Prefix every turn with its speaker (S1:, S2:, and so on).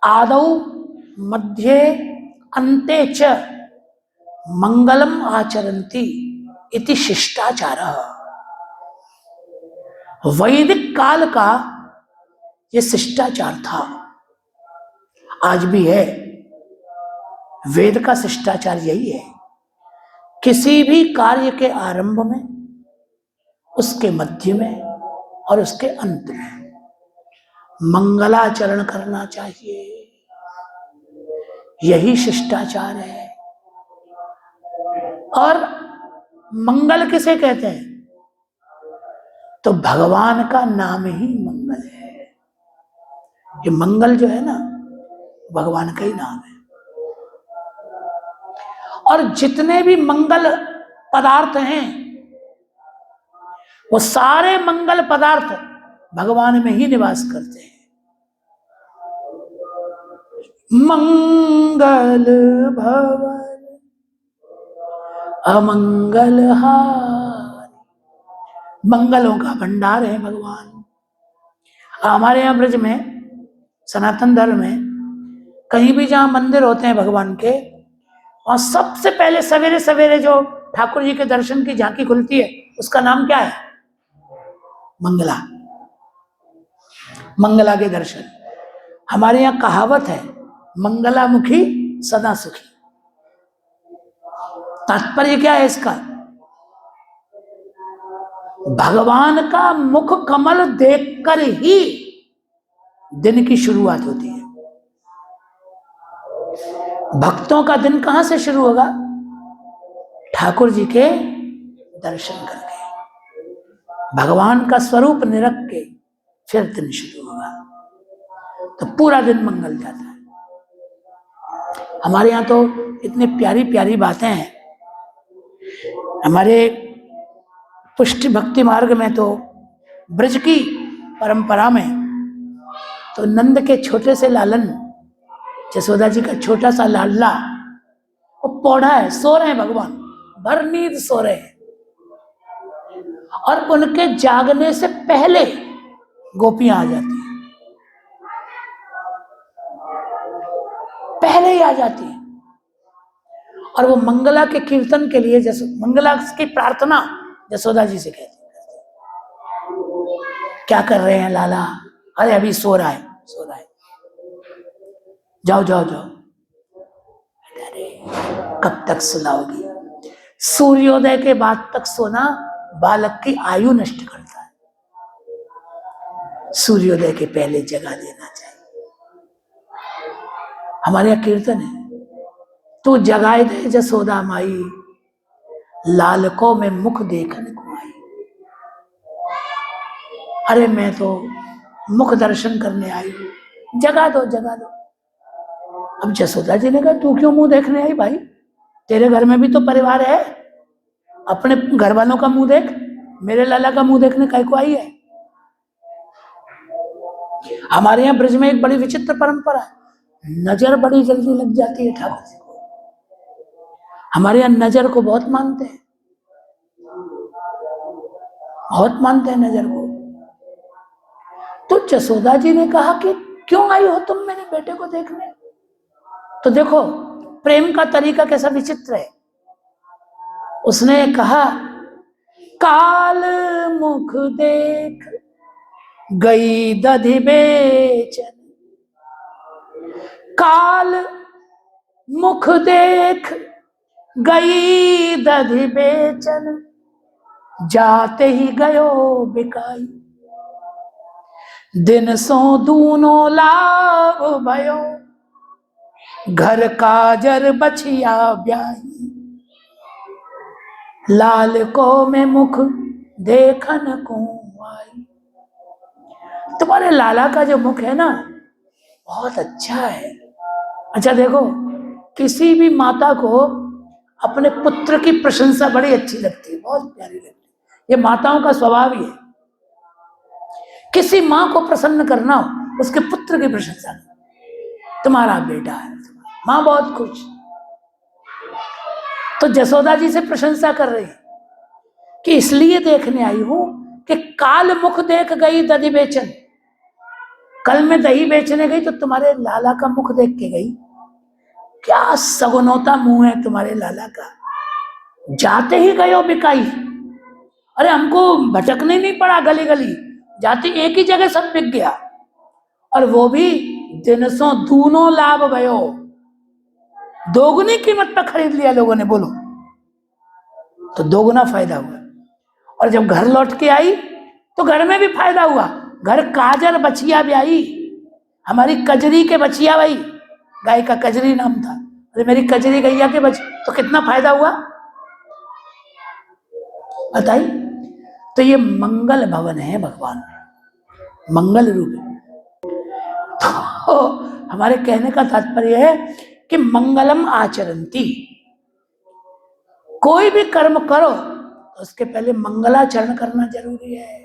S1: आदौ मध्ये अन्ते च मंगलम आचरन्ति इति शिष्टाचारः। वैदिक काल का यह शिष्टाचार था, आज भी है। वेद का शिष्टाचार यही है, किसी भी कार्य के आरंभ में, उसके मध्य में और उसके अंत में मंगलाचरण करना चाहिए। यही शिष्टाचार है। और मंगल किसे कहते हैं? तो भगवान का नाम ही मंगल है। ये मंगल जो है ना, भगवान का ही नाम है। और जितने भी मंगल पदार्थ हैं, वो सारे मंगल पदार्थ भगवान में ही निवास करते हैं। मंगल भवन अमंगल हार, मंगलों का भंडार है भगवान। हमारे यहाँ ब्रज में, सनातन धर्म में, कहीं भी जहां मंदिर होते हैं भगवान के, और सबसे पहले सवेरे सवेरे जो ठाकुर जी के दर्शन की झांकी खुलती है, उसका नाम क्या है? मंगला। मंगला के दर्शन। हमारे यहाँ कहावत है, मंगलामुखी सदा सुखी। तात्पर्य क्या है इसका? भगवान का मुख कमल देखकर ही दिन की शुरुआत होती है। भक्तों का दिन कहां से शुरू होगा? ठाकुर जी के दर्शन करके, भगवान का स्वरूप निरख के फिर दिन शुरू होगा, तो पूरा दिन मंगल जाता है। हमारे यहाँ तो इतनी प्यारी प्यारी बातें हैं। हमारे पुष्टि भक्ति मार्ग में तो, ब्रज की परंपरा में तो, नंद के छोटे से लालन, यशोदा जी का छोटा सा लाडला, वो पौधा है, सो रहे हैं भगवान, भर नींद सो रहे हैं, और उनके जागने से पहले गोपियां आ जाती हैं, पहले ही आ जाती हैं। और वो मंगला के कीर्तन के लिए, मंगला की प्रार्थना यशोदा जी से कहती है, क्या कर रहे हैं लाला? अरे अभी सो रहा है, सो रहा है, जाओ जाओ जाओ। अरे कब तक सुलाओगी? सूर्योदय के बाद तक सोना बालक की आयु नष्ट करता है, सूर्योदय के पहले जगा देना चाहिए। हमारे यहाँ कीर्तन है, तू जगाए दे जसोदा माई, लालकों में मुख देखने को आई। अरे मैं तो मुख दर्शन करने आई हूं, जगा दो जगा दो। अब जसोदा जी ने कहा, तू क्यों मुंह देखने आई भाई? तेरे घर में भी तो परिवार है, अपने घर वालों का मुंह देख, मेरे लाला का मुंह देखने काहे को आई है? हमारे यहाँ ब्रज में एक बड़ी विचित्र परंपरा है, नजर बड़ी जल्दी लग जाती है ठाकुर जी को। हमारे यहाँ नजर को बहुत मानते हैं, बहुत मानते हैं नजर को। तो जसोदा जी ने कहा कि क्यों आई हो तुम मेरे बेटे को देखने? तो देखो प्रेम का तरीका कैसा विचित्र है। उसने कहा, काल मुख देख गई दधि बेचन, काल मुख देख गई दधि बेचन, जाते ही गयो बिकाई, दिन सो दूनो लाभ भयो, घर काजर बछिया ब्याही, लाल को में मुख देखन को आई। तुम्हारे लाला का जो मुख है ना, बहुत अच्छा है। अच्छा देखो, किसी भी माता को अपने पुत्र की प्रशंसा बड़ी अच्छी लगती है, बहुत प्यारी लगती है, ये माताओं का स्वभाव ही है। किसी माँ को प्रसन्न करना हो, उसके पुत्र की प्रशंसा करना, तुम्हारा बेटा है, माँ बहुत खुश। तो जसोदा जी से प्रशंसा कर रही है कि इसलिए देखने आई हूं कि काल मुख देख गई दधि बेचन, कल मैं दही बेचने गई तो तुम्हारे लाला का मुख देख के गई, क्या सगुनोता मुंह है तुम्हारे लाला का, जाते ही गयो बिकाई। अरे हमको भटकने नहीं पड़ा, गली गली जाते एक ही जगह सब बिक गया, और वो भी दिनसों दूनो लाभ भयो, दोगुनी कीमत पर खरीद लिया लोगों ने, बोलो तो दोगुना फायदा हुआ। और जब घर लौट के आई तो घर में भी फायदा हुआ, घर काजल बचिया भी आई, हमारी कजरी के बचिया भाई, गाय का कजरी नाम था, अरे मेरी कजरी गैया के बच, तो कितना फायदा हुआ बताइए। तो ये मंगल भवन है भगवान, मंगल रूप है। तो हमारे कहने का तात्पर्य है कि मंगलम आचरंती, कोई भी कर्म करो तो उसके पहले मंगलाचरण करना जरूरी है।